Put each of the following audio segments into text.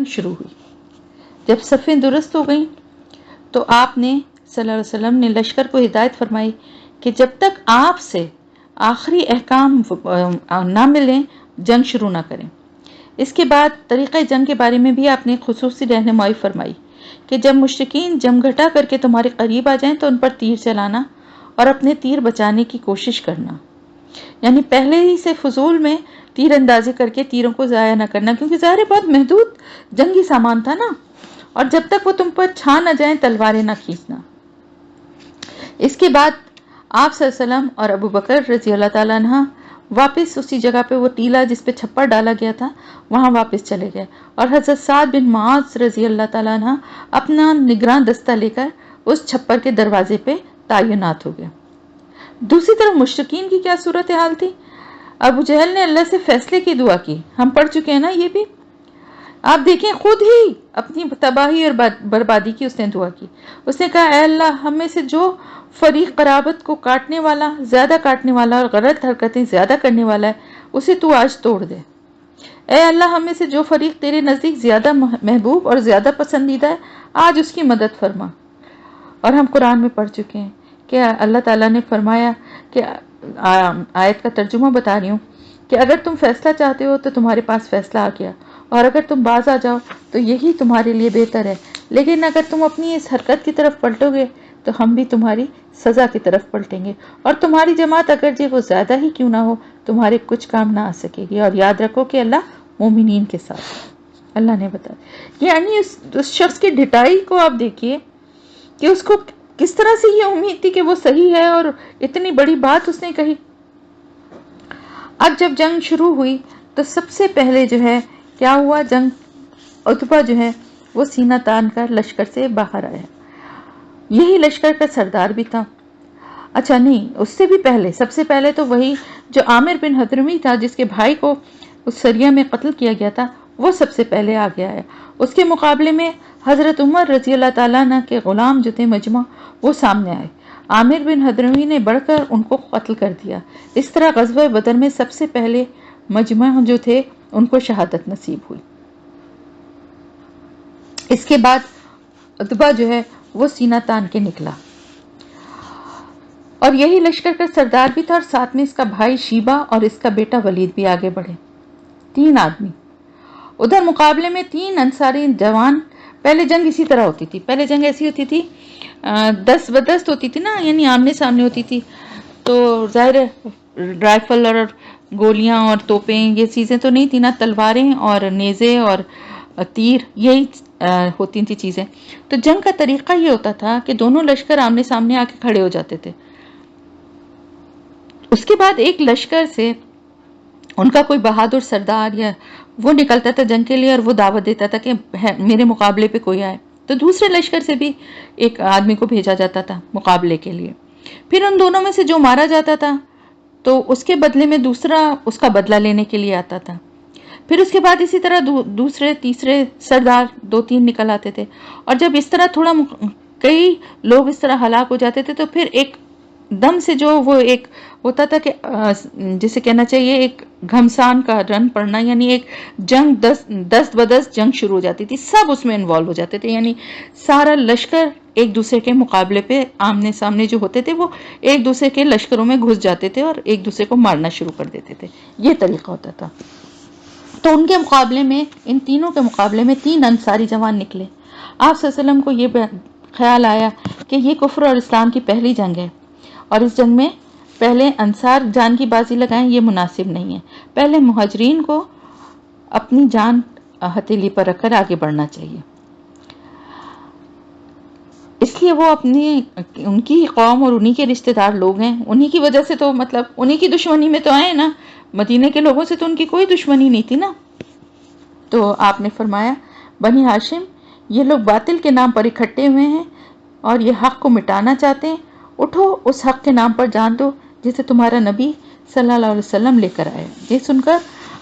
شروع ہوئی۔ جب صفیں درست ہو گئیں تو آپ نے صلی اللہ علیہ وسلم نے لشکر کو ہدایت فرمائی کہ جب تک آپ سے آخری احکام نہ ملیں جنگ شروع نہ کریں۔ اس کے بعد طریقہ جنگ کے بارے میں بھی آپ نے خصوصی رہنمائی فرمائی کہ جب مشرکین جمگھٹا کر کے تمہارے قریب آ جائیں تو ان پر تیر چلانا اور اپنے تیر بچانے کی کوشش کرنا، یعنی پہلے ہی سے فضول میں تیر اندازی کر کے تیروں کو ضائع نہ کرنا، کیونکہ ظاہر بہت محدود جنگی سامان تھا نا، اور جب تک وہ تم پر چھا نہ جائیں تلواریں نہ کھینچنا۔ اس کے بعد آپ صلی اللہ علیہ وسلم اور ابو بکر رضی اللہ تعالیٰ عنہ واپس اسی جگہ پہ، وہ ٹیلا جس پہ چھپر ڈالا گیا تھا وہاں واپس چلے گئے، اور حضرت سعد بن معاذ رضی اللہ تعالیٰ عنہ اپنا نگراں دستہ لے کر اس چھپر کے دروازے پہ تعینات ہو گئے۔ دوسری طرف مشرکین کی کیا صورتحال تھی؟ ابو جہل نے اللہ سے فیصلے کی دعا کی، ہم پڑھ چکے ہیں نا یہ بھی۔ آپ دیکھیں خود ہی اپنی تباہی اور بربادی کی اس نے دعا کی۔ اس نے کہا اے اللہ، ہم میں سے جو فریق قرابت کو کاٹنے والا، زیادہ کاٹنے والا اور غلط حرکتیں زیادہ کرنے والا ہے، اسے تو آج توڑ دے۔ اے اللہ، ہم میں سے جو فریق تیرے نزدیک زیادہ محبوب اور زیادہ پسندیدہ ہے، آج اس کی مدد فرما۔ اور ہم قرآن میں پڑھ چکے ہیں کہ اللہ تعالیٰ نے فرمایا کہ آیت کا ترجمہ بتا رہی ہوں کہ اگر تم فیصلہ چاہتے ہو تو تمہارے پاس فیصلہ آ گیا، اور اگر تم باز آ جاؤ تو یہی تمہارے لیے بہتر ہے، لیکن اگر تم اپنی اس حرکت کی طرف پلٹو گے تو ہم بھی تمہاری سزا کی طرف پلٹیں گے، اور تمہاری جماعت اگرچہ وہ زیادہ ہی کیوں نہ ہو تمہارے کچھ کام نہ آ سکے گی، اور یاد رکھو کہ اللہ مومنین کے ساتھ۔ اللہ نے بتایا، یعنی اس شخص کی ڈٹائی کو آپ دیکھیے کہ اس کو کس طرح سے یہ امید تھی کہ وہ صحیح ہے، اور اتنی بڑی بات اس نے کہی۔ اب جب جنگ شروع ہوئی تو سب سے پہلے جو ہے کیا ہوا، عتبہ جو ہے وہ سینہ تان کر لشکر سے باہر آیا، یہی لشکر کا سردار بھی تھا۔ اچھا نہیں، اس سے بھی پہلے، سب سے پہلے تو وہی جو عامر بن حضرمی تھا جس کے بھائی کو اس سریہ میں قتل کیا گیا تھا، وہ سب سے پہلے آ گیا ہے۔ اس کے مقابلے میں حضرت عمر رضی اللہ تعالیٰ عنہ کے غلام جو تھے مجمع، وہ سامنے آئے۔ عامر بن حضرمی نے بڑھ کر ان کو قتل کر دیا۔ اس طرح غزوہ بدر میں سب سے پہلے مجمع جو تھے ان کو شہادت نصیب ہوئی۔ اس کے بعد عتبہ جو ہے وہ سینہ تان کے نکلا، اور یہی لشکر کا سردار بھی تھا، اور ساتھ میں اس کا بھائی شیبہ اور اس کا بیٹا ولید بھی آگے بڑھے، 3 آدمی۔ ادھر مقابلے میں 3 انصاری جوان۔ پہلے جنگ اسی طرح ہوتی تھی، پہلے جنگ ایسی ہوتی تھی، دست بدست ہوتی تھی نا، یعنی آمنے سامنے ہوتی تھی، تو ظاہر رائفل اور گولیاں اور توپیں یہ چیزیں تو نہیں تھی نا، تلواریں اور نیزے اور تیر یہی ہوتی تھی چیزیں۔ تو جنگ کا طریقہ یہ ہوتا تھا کہ دونوں لشکر آمنے سامنے آ کے کھڑے ہو جاتے تھے۔ اس کے بعد ایک لشکر سے ان کا کوئی بہادر سردار یا وہ نکلتا تھا جنگ کے لیے، اور وہ دعوت دیتا تھا کہ میرے مقابلے پہ کوئی آئے، تو دوسرے لشکر سے بھی ایک آدمی کو بھیجا جاتا تھا مقابلے کے لیے۔ پھر ان دونوں میں سے جو مارا جاتا تھا تو اس کے بدلے میں دوسرا اس کا بدلہ لینے کے لیے آتا تھا۔ پھر اس کے بعد اسی طرح دوسرے تیسرے سردار 2-3 نکل آتے تھے، اور جب اس طرح تھوڑا کئی لوگ اس طرح ہلاک ہو جاتے تھے تو پھر ایک دم سے جو وہ ایک ہوتا تھا کہ جسے کہنا چاہیے ایک گھمسان کا رن پڑنا، یعنی ایک جنگ دست بدست جنگ شروع ہو جاتی تھی، سب اس میں انوالو ہو جاتے تھے، یعنی سارا لشکر ایک دوسرے کے مقابلے پہ آمنے سامنے جو ہوتے تھے وہ ایک دوسرے کے لشکروں میں گھس جاتے تھے اور ایک دوسرے کو مارنا شروع کر دیتے تھے، یہ طریقہ ہوتا تھا۔ تو ان کے مقابلے میں، ان تینوں کے مقابلے میں 3 انصاری جوان نکلے۔ آپ صلی اللہ علیہ وسلم کو یہ خیال آیا کہ یہ کفر اور اسلام کی پہلی جنگ ہے، اور اس جنگ میں پہلے انصار جان کی بازی لگائیں، یہ مناسب نہیں ہے، پہلے مہاجرین کو اپنی جان ہتھیلی پر رکھ کر آگے بڑھنا چاہیے۔ اس لیے وہ ان کی قوم اور انہی کے رشتہ دار لوگ ہیں، انہی کی وجہ سے تو مطلب انہی کی دشمنی میں تو آئے نا، مدینے کے لوگوں سے تو ان کی کوئی دشمنی نہیں تھی نا۔ تو آپ نے فرمایا بنی ہاشم، یہ لوگ باطل کے نام پر اکٹھے ہوئے ہیں اور یہ حق کو مٹانا چاہتے ہیں، اٹھو اس حق کے نام پر جان دو جسے تمہارا نبی صلی اللہ علیہ وسلم لے کر آئے۔ یہ سن کر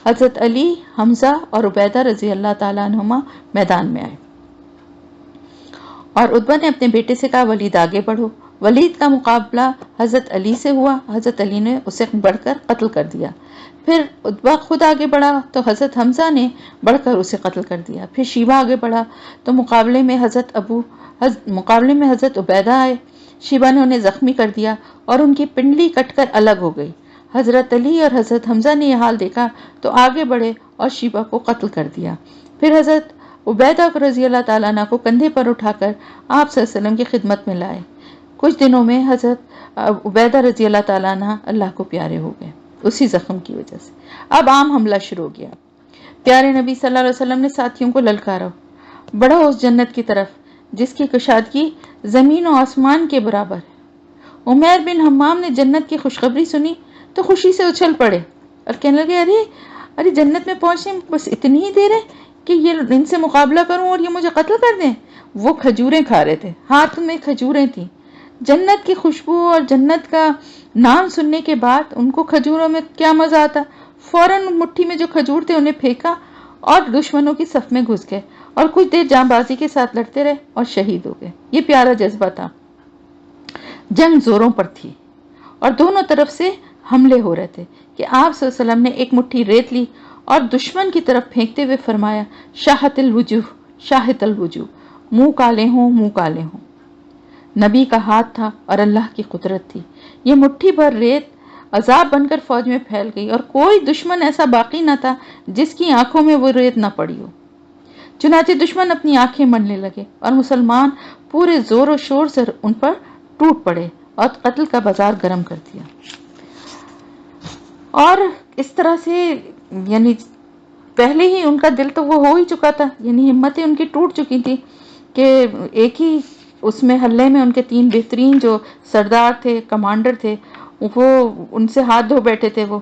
حضرت علی، حمزہ اور عبیدہ رضی اللہ تعالیٰ عنہما میدان میں آئے، اور عتبہ نے اپنے بیٹے سے کہا ولید آگے بڑھو۔ ولید کا مقابلہ حضرت علی سے ہوا، حضرت علی نے اسے بڑھ کر قتل کر دیا۔ پھر عتبہ خود آگے بڑھا تو حضرت حمزہ نے بڑھ کر اسے قتل کر دیا. پھر شیبہ آگے بڑھا تو مقابلے میں حضرت عبیدہ آئے. شیبہ نے انہیں زخمی کر دیا اور ان کی پنڈلی کٹ کر الگ ہو گئی. حضرت علی اور حضرت حمزہ نے یہ حال دیکھا تو آگے بڑھے اور شیبہ کو قتل کر دیا. پھر حضرت عبیدہ رضی اللہ تعالیٰ عنہ کو کندھے پر اٹھا کر آپ صلی اللہ علیہ وسلم کی خدمت میں لائے. کچھ دنوں میں حضرت عبیدہ رضی اللہ تعالیٰ عنہ اللہ کو پیارے ہو گئے اسی زخم کی وجہ سے. اب عام حملہ شروع ہو گیا. پیارے نبی صلی اللہ علیہ وسلم نے ساتھیوں کو للکارا، بڑھو اس جنت کی طرف جس کی کشادگی زمین و آسمان کے برابر ہے. عمیر بن حمام نے جنت کی خوشخبری سنی تو خوشی سے اچھل پڑے اور کہنے لگے ارے جنت میں پہنچنے میں بس اتنی ہی دیر ہے کہ یہ ان سے مقابلہ کروں اور یہ مجھے قتل کر دیں. وہ کھجوریں کھا رہے تھے، ہاتھ میں کھجوریں تھیں. جنت کی خوشبو اور جنت کا نام سننے کے بعد ان کو کھجوروں میں کیا مزہ آتا. فوراً مٹھی میں جو کھجور تھے انہیں پھینکا اور دشمنوں کی صف میں گھس گئے اور کچھ دیر جاں بازی کے ساتھ لڑتے رہے اور شہید ہو گئے. یہ پیارا جذبہ تھا. جنگ زوروں پر تھی اور دونوں طرف سے حملے ہو رہے تھے کہ آپ صلی اللہ علیہ وسلم نے ایک مٹھی ریت لی اور دشمن کی طرف پھینکتے ہوئے فرمایا، شاہت الوجوہ شاہت الوجوہ، منہ کالے ہوں منہ کالے ہوں. نبی کا ہاتھ تھا اور اللہ کی قدرت تھی. یہ مٹھی بھر ریت عذاب بن کر فوج میں پھیل گئی اور کوئی دشمن ایسا باقی نہ تھا جس کی آنکھوں میں وہ ریت نہ پڑی ہو. چنانچہ دشمن اپنی آنکھیں ملنے لگے اور مسلمان پورے زور و شور سے ان پر ٹوٹ پڑے اور قتل کا بازار گرم کر دیا. اور اس طرح سے یعنی پہلے ہی ان کا دل تو وہ ہو ہی چکا تھا، یعنی ہمتیں ان کی ٹوٹ چکی تھی کہ ایک ہی اس میں حلے میں ان کے 3 بہترین جو سردار تھے، کمانڈر تھے، وہ ان سے ہاتھ دھو بیٹھے تھے وہ.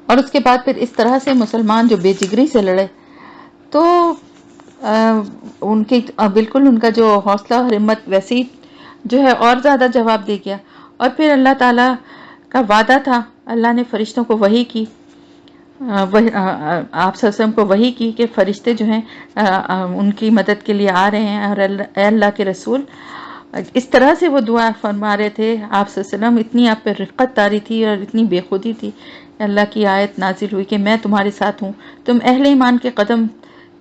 اور اس کے بعد پھر اس طرح سے مسلمان جو بے جگری سے لڑے تو ان کی بالکل ان کا جو حوصلہ اور ہمت ویسے ہی جو ہے اور زیادہ جواب دے گیا. اور پھر اللہ تعالیٰ کا وعدہ تھا، اللہ نے فرشتوں کو وحی کی، آپ صلی اللہ علیہ وسلم کو وحی کی کہ فرشتے جو ہیں ان کی مدد کے لیے آ رہے ہیں. اور اے اللہ کے رسول، اس طرح سے وہ دعا فرما رہے تھے آپ صلی اللہ علیہ وسلم، اتنی آپ پہ رقت طاری تھی اور اتنی بے خودی تھی. اللہ کی آیت نازل ہوئی کہ میں تمہارے ساتھ ہوں، تم اہل ایمان کے قدم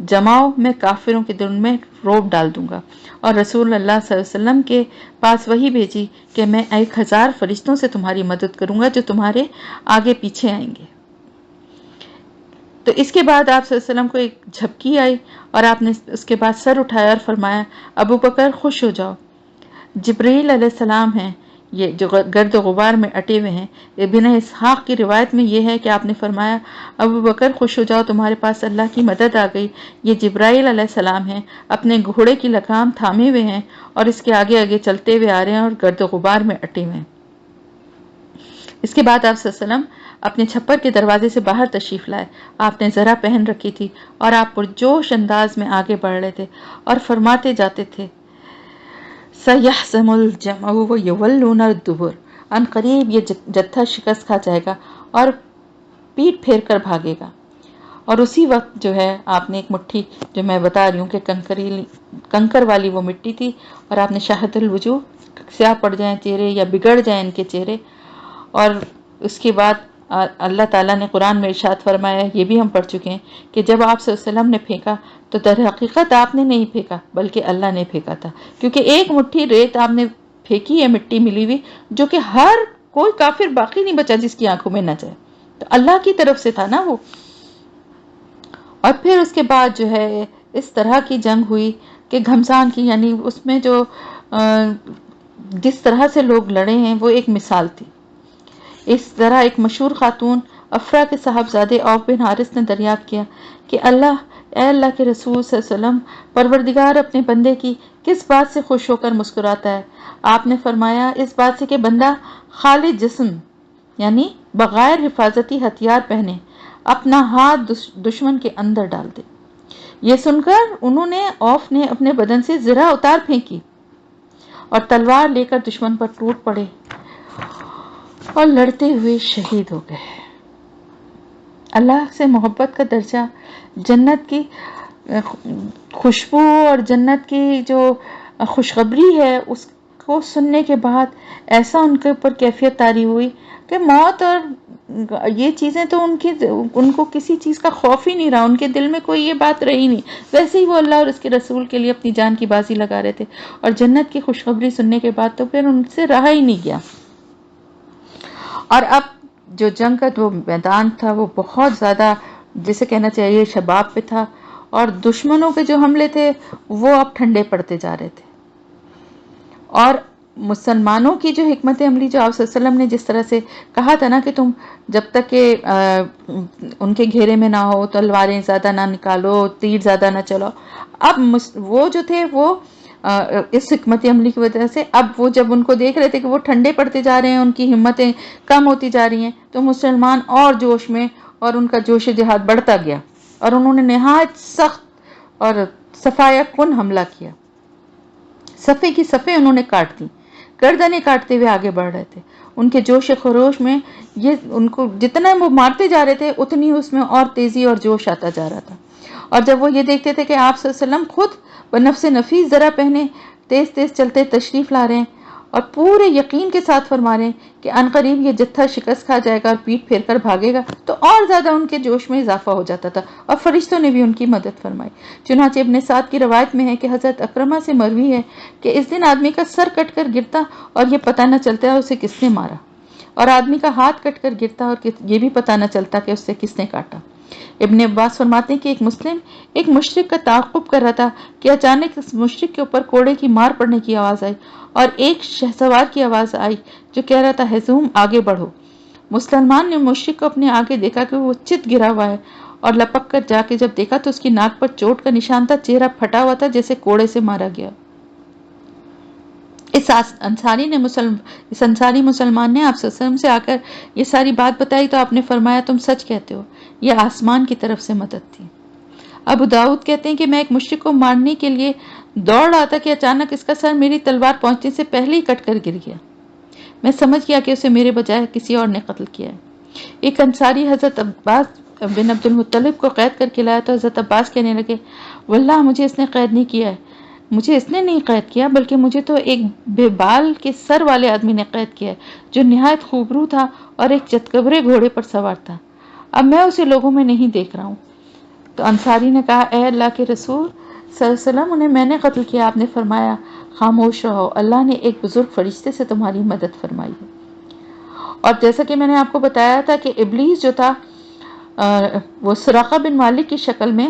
جماؤ، میں کافروں کے دل میں روب ڈال دوں گا. اور رسول اللہ صلی اللہ علیہ وسلم کے پاس وہی بھیجی کہ میں 1000 فرشتوں سے تمہاری مدد کروں گا جو تمہارے آگے پیچھے آئیں گے. تو اس کے بعد آپ صلی اللہ علیہ وسلم کو ایک جھپکی آئی اور آپ نے اس کے بعد سر اٹھایا اور فرمایا، ابو بکر خوش ہو جاؤ، جبرائیل علیہ السلام ہیں یہ جو گرد و غبار میں اٹے ہوئے ہیں. ابن اسحاق کی روایت میں یہ ہے کہ آپ نے فرمایا، ابو بکر خوش ہو جاؤ، تمہارے پاس اللہ کی مدد آ گئی. یہ جبرائیل علیہ السلام ہیں، اپنے گھوڑے کی لگام تھامے ہوئے ہیں اور اس کے آگے آگے چلتے ہوئے آ رہے ہیں اور گرد و غبار میں اٹے ہوئے ہیں. اس کے بعد آپ صلی اللہ علیہ وسلم اپنے چھپر کے دروازے سے باہر تشریف لائے. آپ نے ذرا پہن رکھی تھی اور آپ پرجوش انداز میں آگے بڑھ رہے تھے اور فرماتے جاتے تھے، سَيَحْزَمُ الْجَمْعُ وَيُوَلُّونَ الدُّبُرَ، ان قریب یہ جتھا شکست کھا جائے گا اور پیٹ پھیر کر بھاگے گا. اور اسی وقت جو ہے آپ نے ایک مٹھی، جو میں بتا رہی ہوں کہ کنکر والی وہ مٹی تھی، اور آپ نے شاہد الوجوہ، سیاہ پڑ جائیں چہرے یا بگڑ جائیں ان کے چہرے. اور اس کے بعد اللہ تعالیٰ نے قرآن میں ارشاد فرمایا، یہ بھی ہم پڑھ چکے ہیں کہ جب آپ صلی اللہ علیہ وسلم نے پھینکا تو در حقیقت آپ نے نہیں پھینکا بلکہ اللہ نے پھینکا تھا، کیونکہ ایک مٹھی ریت آپ نے پھینکی ہے مٹی ملی ہوئی، جو کہ ہر کوئی کافر باقی نہیں بچا جس کی آنکھوں میں نہ جائے، تو اللہ کی طرف سے تھا نا وہ. اور پھر اس کے بعد جو ہے اس طرح کی جنگ ہوئی کہ گھمسان کی، یعنی اس میں جو جس طرح سے لوگ لڑے ہیں وہ ایک مثال تھی. اس طرح ایک مشہور خاتون افرا کے صاحبزادے عوف بن حارث نے دریافت کیا کہ اے اللہ کے رسول صلی اللہ علیہ وسلم، پروردگار اپنے بندے کی کس بات سے خوش ہو کر مسکراتا ہے؟ آپ نے فرمایا، اس بات سے کہ بندہ خالی جسم یعنی بغیر حفاظتی ہتھیار پہنے اپنا ہاتھ دشمن کے اندر ڈال دے. یہ سن کر عوف نے اپنے بدن سے زرہ اتار پھینکی اور تلوار لے کر دشمن پر ٹوٹ پڑے اور لڑتے ہوئے شہید ہو گئے. اللہ سے محبت کا درجہ، جنت کی خوشبو اور جنت کی جو خوشخبری ہے، اس کو سننے کے بعد ایسا ان کے اوپر کیفیت طاری ہوئی کہ موت اور یہ چیزیں تو ان کو کسی چیز کا خوف ہی نہیں رہا، ان کے دل میں کوئی یہ بات رہی نہیں. ویسے ہی وہ اللہ اور اس کے رسول کے لیے اپنی جان کی بازی لگا رہے تھے، اور جنت کی خوشخبری سننے کے بعد تو پھر ان سے رہا ہی نہیں گیا. اور اب جو جنگ کا جو میدان تھا وہ بہت زیادہ، جسے کہنا چاہیے شباب پہ تھا، اور دشمنوں کے جو حملے تھے وہ اب ٹھنڈے پڑتے جا رہے تھے. اور مسلمانوں کی جو حکمت عملی، جو آپ صلی اللہ علیہ وسلم نے جس طرح سے کہا تھا نا کہ تم جب تک کہ ان کے گھیرے میں نہ ہو تلواریں زیادہ نہ نکالو، تیر زیادہ نہ چلاؤ. اب وہ جو تھے وہ اس حکمت عملی کی وجہ سے اب وہ جب ان کو دیکھ رہے تھے کہ وہ ٹھنڈے پڑتے جا رہے ہیں، ان کی ہمتیں کم ہوتی جا رہی ہیں، تو مسلمان اور جوش میں، اور ان کا جوش جہاد بڑھتا گیا، اور انہوں نے نہایت سخت اور صفایہ کن حملہ کیا. صفے کی صفے انہوں نے کاٹ دی، گردنیں کاٹتے ہوئے آگے بڑھ رہے تھے. ان کے جوش خروش میں یہ ان کو جتنا وہ مارتے جا رہے تھے اتنی اس میں اور تیزی اور جوش آتا جا رہا تھا. اور جب وہ یہ دیکھتے تھے کہ آپ صلی اللہ علیہ وسلم خود بنفس نفیس ذرا پہنے تیز تیز چلتے تشریف لا رہے ہیں، اور پورے یقین کے ساتھ فرما رہے ہیں کہ ان قریب یہ جتھا شکست کھا جائے گا اور پیٹ پھیر کر بھاگے گا، تو اور زیادہ ان کے جوش میں اضافہ ہو جاتا تھا، اور فرشتوں نے بھی ان کی مدد فرمائی. چنانچہ ابن سعد کی روایت میں ہے کہ حضرت اکرمہ سے مروی ہے کہ اس دن آدمی کا سر کٹ کر گرتا اور یہ پتہ نہ چلتا اسے کس نے مارا، اور آدمی کا ہاتھ کٹ کر گرتا اور یہ بھی پتہ نہ چلتا کہ اسے کس نے کاٹا. ابن عباس فرماتے ہیں کہ ایک مسلم ایک مشرک کا تعاقب کر رہا تھا کہ اچانک اس مشرک کے اوپر کوڑے کی مار پڑنے کی آواز آئی، اور ایک شہسوار کی آواز آئی جو کہہ رہا تھا ہزوم آگے بڑھو. مسلمان نے مشرک کو اپنے آگے دیکھا کہ وہ چت گرا ہوا ہے، اور لپک کر جا کے جب دیکھا تو اس کی ناک پر چوٹ کا نشان تھا، چہرہ پھٹا ہوا تھا جیسے کوڑے سے مارا گیا. اس انصاری مسلمان نے آپ صلی اللہ علیہ وسلم سے آ کر یہ ساری بات بتائی تو آپ نے فرمایا تم سچ کہتے ہو، یہ آسمان کی طرف سے مدد تھی. ابو داؤد کہتے ہیں کہ میں ایک مشرک کو مارنے کے لیے دوڑ رہا تھا کہ اچانک اس کا سر میری تلوار پہنچنے سے پہلے ہی کٹ کر گر گیا. میں سمجھ گیا کہ اسے میرے بجائے کسی اور نے قتل کیا ہے. ایک انصاری حضرت عباس بن عبد المطلب کو قید کر کے لایا تو حضرت عباس کہنے لگے واللہ مجھے اس نے قید نہیں کیا ہے، مجھے اس نے نہیں قید کیا بلکہ مجھے تو ایک بے بال کے سر والے آدمی نے قید کیا ہے جو نہایت خوبرو تھا اور ایک چتکبرے گھوڑے پر سوار تھا. اب میں اسے لوگوں میں نہیں دیکھ رہا ہوں. تو انصاری نے کہا اے اللہ کے رسول صلی اللہ علیہ وسلم انہیں میں نے قتل کیا. آپ نے فرمایا خاموش رہو، اللہ نے ایک بزرگ فرشتے سے تمہاری مدد فرمائی ہے. اور جیسا کہ میں نے آپ کو بتایا تھا کہ ابلیس جو تھا وہ سراقہ بن مالک کی شکل میں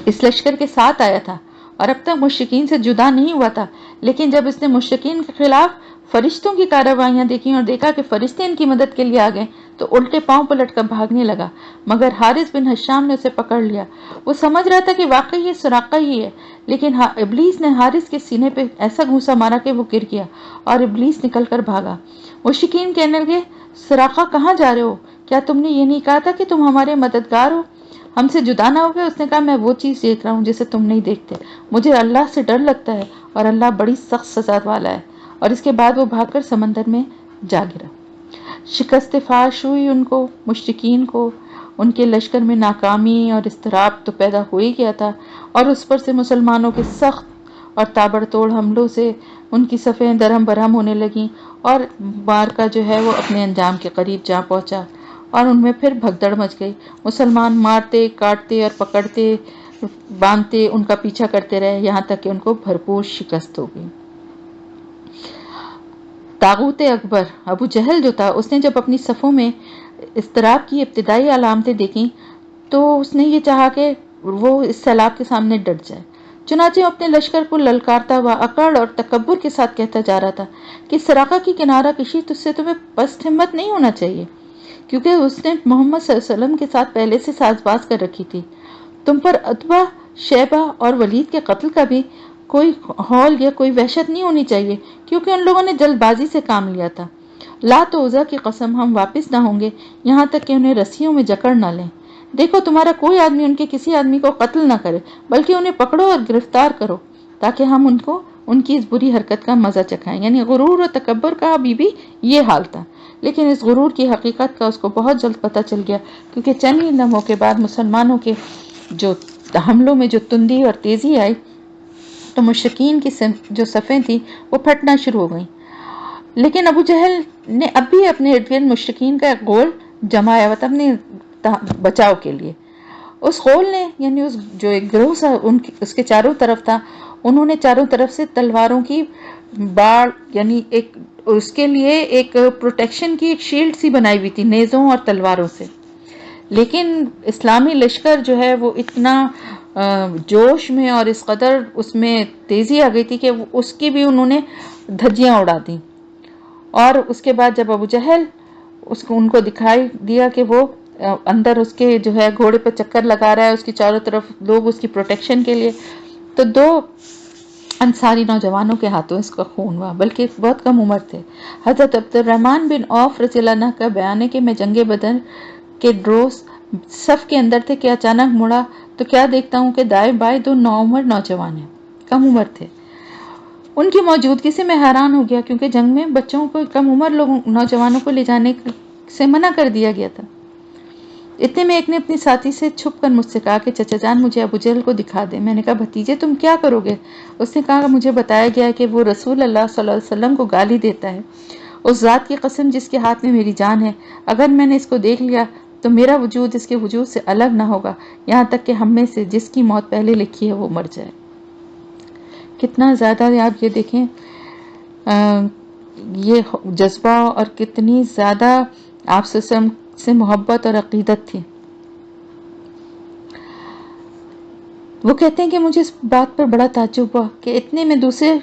اس لشکر کے ساتھ آیا تھا اور اب تک مشرکین سے جدا نہیں ہوا تھا، لیکن جب اس نے مشرکین کے خلاف فرشتوں کی کارروائیاں دیکھی اور دیکھا کہ فرشتے ان کی مدد کے لیے آ گئے تو الٹے پاؤں پلٹ کر بھاگنے لگا، مگر حارث بن حشام نے اسے پکڑ لیا. وہ سمجھ رہا تھا کہ واقعی یہ سراقہ ہی ہے، لیکن ابلیس نے حارث کے سینے پہ ایسا گھونسا مارا کہ وہ گر گیا اور ابلیس نکل کر بھاگا. مشرکین کہنے لگے سراقہ کہاں جا رہے ہو؟ کیا تم نے یہ نہیں کہا تھا کہ تم ہمارے مددگار ہو، ہم سے جدا نہ ہو گئے؟ اس نے کہا میں وہ چیز دیکھ رہا ہوں جسے تم نہیں دیکھتے، مجھے اللہ سے ڈر لگتا ہے اور اللہ بڑی سخت سزا والا ہے. اور اس کے بعد وہ بھاگ کر سمندر میں جا گرا. شکست فاش ہوئی ان کو، مشرکین کو. ان کے لشکر میں ناکامی اور اضطراب تو پیدا ہو ہی گیا تھا، اور اس پر سے مسلمانوں کے سخت اور تابڑ توڑ حملوں سے ان کی صفیں درہم برہم ہونے لگیں، اور معرکہ جو ہے وہ اپنے انجام کے قریب جا پہنچا، اور ان میں پھر بھگدڑ مچ گئی. مسلمان مارتے کاٹتے اور پکڑتے باندھتے ان کا پیچھا کرتے رہے یہاں تک کہ ان کو بھرپور شکست ہو گئی. طاغوت اکبر ابو جہل جو تھا، اس نے جب اپنی صفوں میں اضطراب کی ابتدائی علامتیں دیکھیں تو اس نے یہ چاہا کہ وہ اس سیلاب کے سامنے ڈٹ جائے. چنانچہ اپنے لشکر کو للکارتا ہوا اکڑ اور تکبر کے ساتھ کہتا جا رہا تھا کہ سراقہ کی کنارہ کشی تجھ سے تمہیں پست ہمت نہیں ہونا چاہیے، کیونکہ اس نے محمد صلی اللہ علیہ وسلم کے ساتھ پہلے سے ساز باز کر رکھی تھی. تم پر عتبہ شیبہ اور ولید کے قتل کا بھی کوئی ہول یا کوئی وحشت نہیں ہونی چاہیے، کیونکہ ان لوگوں نے جلد بازی سے کام لیا تھا. لات و عزیٰ کی قسم ہم واپس نہ ہوں گے یہاں تک کہ انہیں رسیوں میں جکڑ نہ لیں. دیکھو تمہارا کوئی آدمی ان کے کسی آدمی کو قتل نہ کرے، بلکہ انہیں پکڑو اور گرفتار کرو تاکہ ہم ان کو ان کی اس بری حرکت کا مزہ چکھائیں. یعنی غرور اور تکبر کا بھی یہ حال تھا، لیکن اس غرور کی حقیقت کا اس کو بہت جلد پتہ چل گیا، کیونکہ چند ہی لمحوں کے بعد مسلمانوں کے جو حملوں میں جو تندی اور تیزی آئی تو مشرکین کی جو صفیں تھیں وہ پھٹنا شروع ہو گئیں، لیکن ابو جہل نے اب بھی اپنے ارد گرد مشرکین کا ایک غول جمایا ہوا تھا اپنے بچاؤ کے لیے۔ اس غول نے یعنی اس جو ایک گروہ سا اس کے چاروں طرف تھا، انہوں نے چاروں طرف سے تلواروں کی باڑ یعنی ایک اس کے لیے ایک پروٹیکشن کی ایک شیلڈ سی بنائی ہوئی تھی نیزوں اور تلواروں سے، لیکن اسلامی لشکر جو ہے وہ اتنا جوش میں اور اس قدر اس میں تیزی آ گئی تھی کہ اس کی بھی انہوں نے دھجیاں اڑا دیں۔ اور اس کے بعد جب ابو جہل ان کو دکھائی دیا کہ وہ اندر اس کے جو ہے گھوڑے پہ چکر لگا رہا ہے، اس کی چاروں طرف لوگ اس کی پروٹیکشن کے لیے، تو 2 انصاری نوجوانوں کے ہاتھوں اس کا خون ہوا، بلکہ بہت کم عمر تھے۔ حضرت عبد الرحمن بن عوف رضی اللہ عنہ کا بیان ہے کہ میں جنگ بدر کے روز صف کے اندر تھے کہ اچانک مڑا تو کیا دیکھتا ہوں کہ دائیں بائیں 2 نوعمر نوجوان ہیں، کم عمر تھے۔ ان کی موجودگی سے میں حیران ہو گیا، کیونکہ جنگ میں بچوں کو، کم عمر نوجوانوں کو لے جانے سے منع کر دیا گیا تھا۔ اتنے میں ایک نے اپنی ساتھی سے چھپ کر مجھ سے کہا کہ چچا جان مجھے ابو جہل کو دکھا دے۔ میں نے کہا بھتیجے تم کیا کرو گے؟ اس نے کہا مجھے بتایا گیا ہے کہ وہ رسول اللہ صلی اللہ علیہ وسلم کو گالی دیتا ہے، اس ذات کی قسم جس کے ہاتھ میں میری جان ہے، اگر میں نے اس کو دیکھ لیا تو میرا وجود اس کے وجود سے الگ نہ ہوگا، یہاں تک کہ ہم میں سے جس کی موت پہلے لکھی ہے وہ مر جائے۔ کتنا زیادہ آپ یہ دیکھیں یہ جذبہ اور کتنی زیادہ آپ سے محبت اور عقیدت تھی۔ وہ کہتے ہیں کہ مجھے اس بات پر بڑا تعجب ہوا کہ اتنے میں دوسرے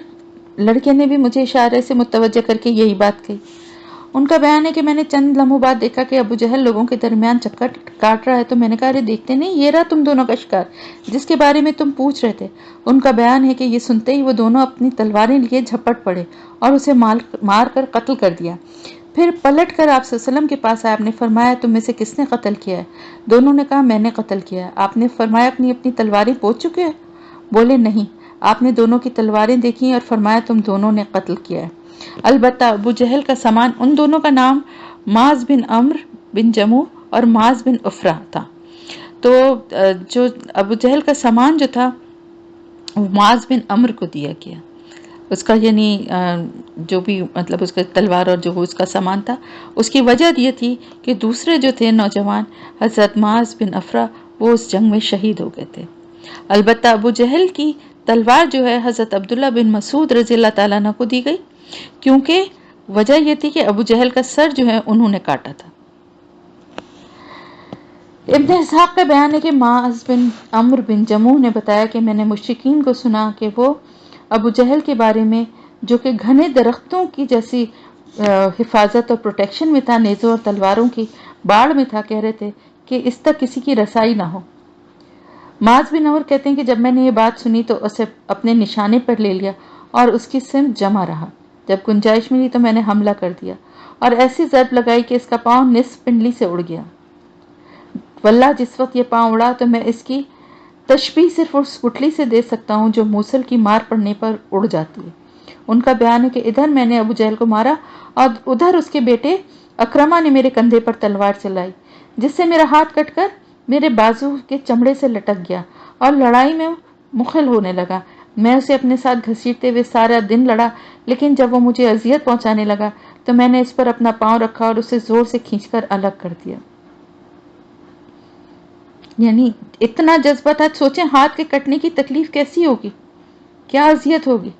لڑکے نے بھی مجھے اشارے سے متوجہ کر کے یہی بات کہی۔ ان کا بیان ہے کہ میں نے چند لمحوں بعد دیکھا کہ ابو جہل لوگوں کے درمیان چکر کاٹ رہا ہے، تو میں نے کہا ارے دیکھتے نہیں، یہ رہا تم دونوں کا شکار جس کے بارے میں تم پوچھ رہے تھے۔ ان کا بیان ہے کہ یہ سنتے ہی وہ دونوں اپنی تلواریں لیے جھپٹ پڑے اور اسے مار کر قتل کر دیا۔ پھر پلٹ کر آپ صلی اللہ علیہ وسلم کے پاس آئے، آپ نے فرمایا تم میں سے کس نے قتل کیا ہے؟ دونوں نے کہا میں نے قتل کیا ہے۔ آپ نے فرمایا اپنی تلواریں پوچھ چکے ہو؟ بولے نہیں۔ آپ نے دونوں کی تلواریں دیکھی اور فرمایا تم دونوں نے قتل کیا ہے۔ البتہ ابو جہل کا سامان، ان دونوں کا نام معاذ بن عمر بن جموح اور معاذ بن عفرہ تھا۔ تو جو ابو جہل کا سامان جو تھا وہ معاذ بن عمر کو دیا گیا، اس کا یعنی جو بھی مطلب اس کا تلوار اور جو اس کا سامان تھا، اس کی وجہ یہ تھی کہ دوسرے جو تھے نوجوان حضرت معاذ بن عفرہ وہ اس جنگ میں شہید ہو گئے تھے۔ البتہ ابو جہل کی تلوار جو ہے حضرت عبداللہ بن مسعود رضی اللہ تعالیٰ عنہ کو دی گئی، کیونکہ وجہ یہ تھی کہ ابو جہل کا سر جو ہے انہوں نے کاٹا تھا۔ ابن اسحاق کا بیان ہے کہ معاذ بن عمر بن جموح نے بتایا کہ میں نے مشرکین کو سنا کہ وہ ابو جہل کے بارے میں، جو کہ گھنے درختوں کی جیسی حفاظت اور پروٹیکشن میں تھا، نیزوں اور تلواروں کی باڑ میں تھا، کہہ رہے تھے کہ اس تک کسی کی رسائی نہ ہو۔ معاذ بن عمر کہتے ہیں کہ جب میں نے یہ بات سنی تو اسے اپنے نشانے پر لے لیا اور اس کی سمت جمع رہا۔ جب گنجائش ملی تو میں نے حملہ کر دیا اور ایسی ضرب لگائی کہ اس کا پاؤں نصف پنڈلی سے اڑ گیا۔ واللہ جس وقت یہ پاؤں اڑا تو میں اس کی تشبیہ صرف اس گٹھلی سے دے سکتا ہوں جو موصل کی مار پڑنے پر اڑ جاتی ہے۔ ان کا بیان ہے کہ ادھر میں نے ابو جہل کو مارا اور ادھر اس کے بیٹے اکرمہ نے میرے کندھے پر تلوار چلائی، جس سے میرا ہاتھ کٹ کر میرے بازو کے چمڑے سے لٹک گیا اور لڑائی میں مخل ہونے لگا۔ میں اسے اپنے ساتھ گھسیٹتے ہوئے سارا دن لڑا، لیکن جب وہ مجھے اذیت پہنچانے لگا تو میں نے اس پر اپنا پاؤں رکھا اور اسے زور سے کھینچ کر الگ کر دیا۔ یعنی اتنا جذبہ تھا، سوچیں ہاتھ کے کٹنے کی تکلیف کیسی ہوگی، کیا اذیت ہوگی،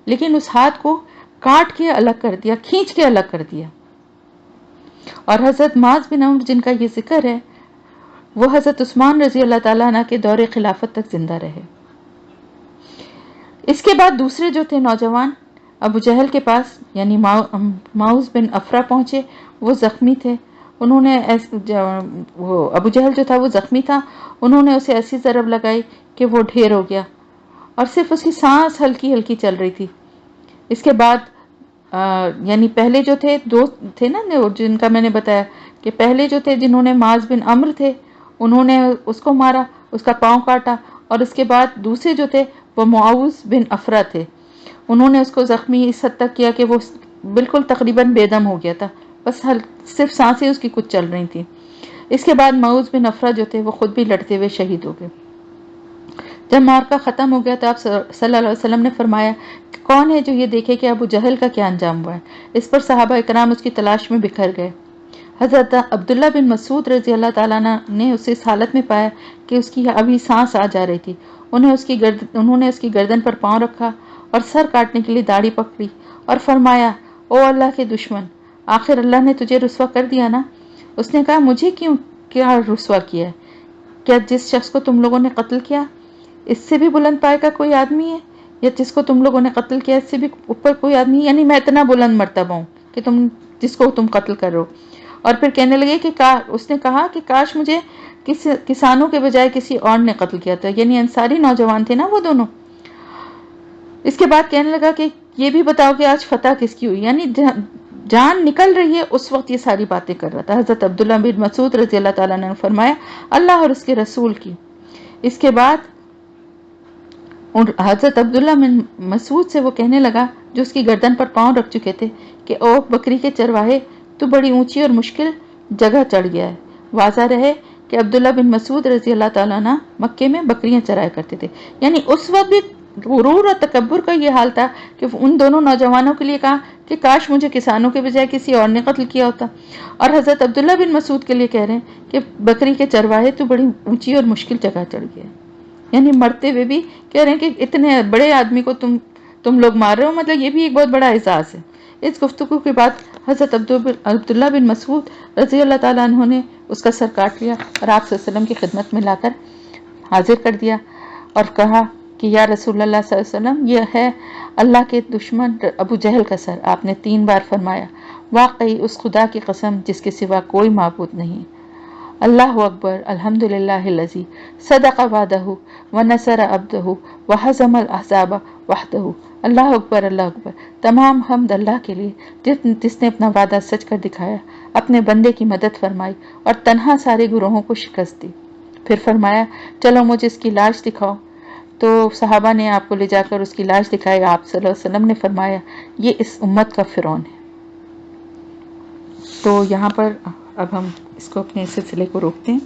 لیکن اس ہاتھ کو کاٹ کے الگ کر دیا، کھینچ کے الگ کر دیا۔ اور حضرت معاذ بن عمر جن کا یہ ذکر ہے وہ حضرت عثمان رضی اللہ تعالیٰ عنہ کے دور خلافت تک زندہ رہے۔ اس کے بعد دوسرے جو تھے نوجوان ابو جہل کے پاس یعنی معاذ بن عفرہ پہنچے، وہ زخمی تھے۔ انہوں نے ابو جہل جو تھا وہ زخمی تھا، انہوں نے اسے ایسی ضرب لگائی کہ وہ ڈھیر ہو گیا اور صرف اس کی سانس ہلکی ہلکی چل رہی تھی۔ اس کے بعد یعنی پہلے جو تھے 2 تھے نا جن کا میں نے بتایا کہ پہلے جو تھے جنہوں نے معاذ بن عمر تھے انہوں نے اس کو مارا، اس کا پاؤں کاٹا، اور اس کے بعد دوسرے جو تھے وہ معاذ بن عفرہ تھے، انہوں نے اس کو زخمی اس حد تک کیا کہ وہ بالکل تقریباً بے دم ہو گیا تھا، بس صرف سانسیں اس کی کچھ چل رہی تھیں۔ اس کے بعد معاذ بن عفرہ جو تھے وہ خود بھی لڑتے ہوئے شہید ہو گئے۔ جب معرکہ ختم ہو گیا تو آپ صلی اللہ علیہ وسلم نے فرمایا کہ کون ہے جو یہ دیکھے کہ ابو جہل کا کیا انجام ہوا ہے؟ اس پر صحابہ اکرام اس کی تلاش میں بکھر گئے۔ حضرت عبداللہ بن مسعود رضی اللہ تعالیٰ عنہ نے اسے اس حالت میں پایا کہ اس کی ابھی سانس آ جا رہی تھی۔ انہوں نے اس کی گردن پر پاؤں رکھا اور سر کاٹنے کے لیے داڑھی پکڑی اور فرمایا، او اللہ کے دشمن، آخر اللہ نے تجھے رسوا کر دیا نا؟ اس نے کہا، مجھے کیا رسوا کیا ہے؟ کیا جس شخص کو تم لوگوں نے قتل کیا اس سے بھی بلند پائے کا کوئی آدمی ہے، یا جس کو تم لوگوں نے قتل کیا اس سے بھی اوپر کوئی آدمی ہے؟ یعنی میں اتنا بلند مرتبہ ہوں کہ جس کو تم قتل کر رہے ہو۔ اور پھر کہنے لگے کہ اس نے کہا کہ کاش مجھے کسانوں کے بجائے کسی اور نے قتل کیا تھا، یعنی انصاری نوجوان تھے نا وہ دونوں۔ اس کے بعد کہنے لگا کہ یہ بھی بتاؤ کہ آج فتح کس کی ہوئی، یعنی جان نکل رہی ہے اس وقت یہ ساری باتیں کر رہا تھا۔ حضرت عبداللہ بن مسعود رضی اللہ تعالیٰ نے فرمایا، اللہ اور اس کے رسول کی۔ اس کے بعد حضرت عبداللہ بن مسعود سے وہ کہنے لگا جو اس کی گردن پر پاؤں رکھ چکے تھے کہ او بکری کے چرواہے، تو بڑی اونچی اور مشکل جگہ چڑھ گیا ہے۔ واضح رہے کہ عبداللہ بن مسعود رضی اللہ تعالیٰ عنہ مکے میں بکریاں چرایا کرتے تھے، یعنی اس وقت بھی غرور اور تکبر کا یہ حال تھا کہ ان دونوں نوجوانوں کے لیے کہا کہ کاش مجھے کسانوں کے بجائے کسی اور نے قتل کیا ہوتا، اور حضرت عبداللہ بن مسعود کے لیے کہہ رہے ہیں کہ بکری کے چرواہے تو بڑی اونچی اور مشکل جگہ چڑھ گیا ہے، یعنی مرتے ہوئے بھی کہہ رہے ہیں کہ اتنے بڑے آدمی کو تم لوگ مار رہے ہو، مطلب یہ بھی ایک بہت بڑا اعزاز ہے۔ اس گفتگو کے بعد حضرت عبداللہ بن مسعود رضی اللہ تعالیٰ عنہ نے اس کا سر کاٹ لیا اور آپ صلی اللہ علیہ وسلم کی خدمت میں لا کر حاضر کر دیا اور کہا کہ یا رسول اللہ صلی اللہ علیہ وسلم، یہ ہے اللہ کے دشمن ابو جہل کا سر۔ آپ نے 3 بار فرمایا، واقعی اس خدا کی قسم جس کے سوا کوئی معبود نہیں، اللہ اکبر، الحمدللہ الذی صدق وعدہ ونصر عبدہ وہزم الاحزاب وحدہ۔ اللہ اکبر، اللہ اکبر، تمام حمد اللہ کے لیے جس نے اپنا وعدہ سچ کر دکھایا، اپنے بندے کی مدد فرمائی اور تنہا سارے گروہوں کو شکست دی۔ پھر فرمایا، چلو مجھے اس کی لاش دکھاؤ۔ تو صحابہ نے آپ کو لے جا کر اس کی لاش دکھائی۔ آپ صلی اللہ علیہ وسلم نے فرمایا، یہ اس امت کا فرعون ہے۔ تو یہاں پر اب ہم اس کو اپنے سلسلے کو روکتے ہیں۔